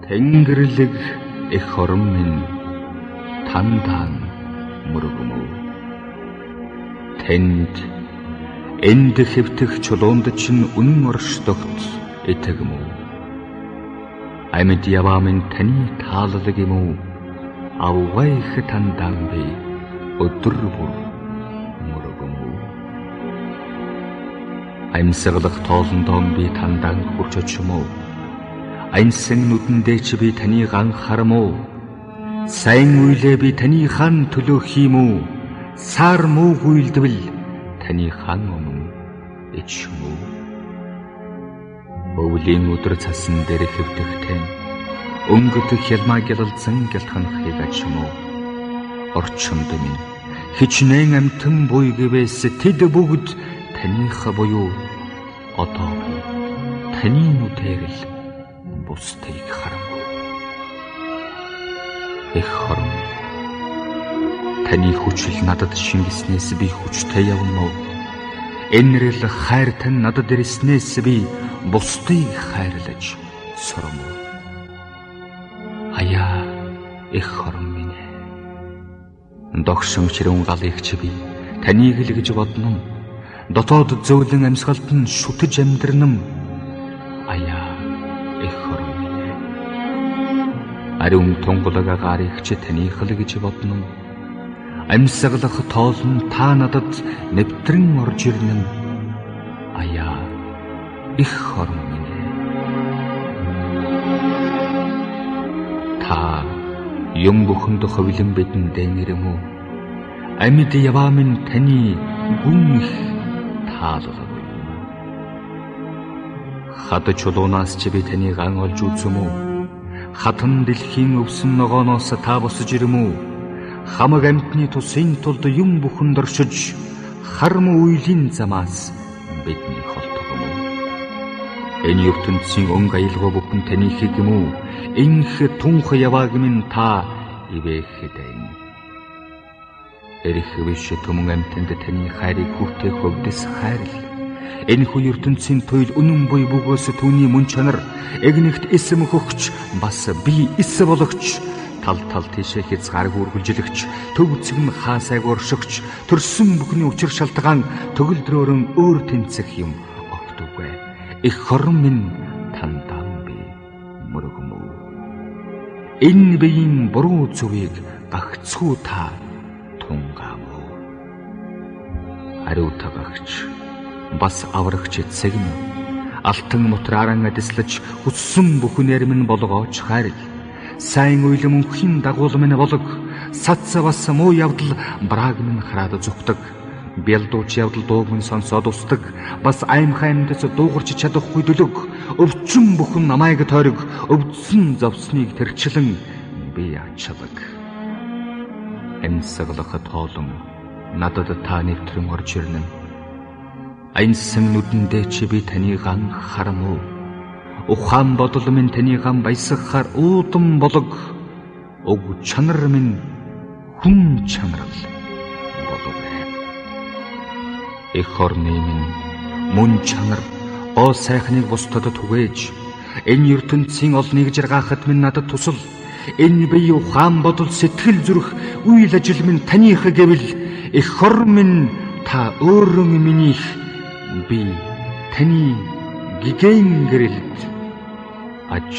Тэнгэрлэг эх орон минь тандан мөргөмөв. Тэнд энд хэвтэх чулуунд чинь үнэн оршдогт итгэмөв. Амьд яваа минь таны тааллаг юм уу? Авгайх тандан би өдөр бүр мөргөмөв. Амьсгалах тоолондоо би тандан хүрч очимоо. Амьсан нүдэндээ чи би таныг анхаармоо. Сайн үйлээ би таны хан төлөө хиймүү. Сар муу үйлдвэл таны хан өмнө ичмүү. Өвлийн өдөр цасан дээр хэвтэгтэн өнгөдөх хялмаа гялалзан гялтханахыг ачмуу. Орчонд минь хичнээн амтан буй гэвээс тэд бүгд таних буюу одоо би таны нүдээр л бусдыг харамгүй. Эх орон, таны хүчил надад шингэснээс би хүчтэй явна уу? Энэрл хайр тань надад ирснээс би бусдыг хайрлаж сормоо. Аяа эх орон минь ээ. Догшин чирүүн галыг чи би таныг л гэж бодно. Дотоод зөөлөн амьсгалд нь шүтэж амьдрнам. Аяа эх орон минь ээ. Ариун тунгалаг агарыг чи таних л гэж бодно. Амьсгалах тоолн та надад нэвтрэн орж ирнэ. Аяа эх орон минь ээ. Та юм бүхэнд ховлон бидэн дэнгэрэм үү? Амьд яваа минь таны гүн их тааллаг. Хад чулуунаас чи би таныг ан олж үзэм үү? Хатан дэлхийн өвсөн ногооноос та босож ирэм үү? Хамаг амьтны тусын тулд юм бүхэнд оршиж, харм үйлийн замаас бидний холтгом үү? Энэ ертөнцийн өнгө аялгаа бүхэн таны хийг юм уу? Инх тунх явааг минь та ивэхэд. Эрх биш түмэн амьтанд таны хайрыг хүртэх хөвдөс хайрл. Энэ хүү ертөнцийн туйл үнэн буй бөгөөс түүний мөн чанар эгнэгт эсэм хөгч бас би эс бологч тал тал тийшээ хязгаарг үргэлжлэгч төв цэгм хаасайг оршигч төрсөн бүхний учир шалтгаан төгөлдрөөрөн өөр тэнцэх юм огтугай. Эх орон минь тандан би мөргөмөв. Энэ биеийн буруу зүвийг гагцхүү та тунгаамөө. Ариутагагч бас аврагч эцэг минь алтан мутрааран адислаж хүссэн бүхнээр минь болгооч хайрл. Сайн үйл мөнхийн дагуул минь болог сац бас муу явдал брааг минь хараад зүгтэг. Бэлдууч явдал дууг минь сонсоод устдаг. Бас аимхай амьдас дуугарч чадахгүй дөлөг. Өвчин бүхэн намайг тойрог. Өвдсөн зовсныг тэрчлэн би ачлаг. Амьсгалах тоолон надад та нэвтрэн орж ирнэ. Амьсан нүдэндээ чи би таныг анхаарам уу? Ухаан бодол минь таныг баясгахаар уудам болог. Уг чанар минь хүн чанарл болов. Эх орны минь мөн чанар гоо сайхныг бусдад түгээж энэ ертөнцийн олныг жаргахад минь надад тусал. Энэ бие ухаан бодол сэтгэл зүрх үйл ажил минь таних гэвэл эх орон минь та өөрөн минийх би таны гэгэн гэрэлд аж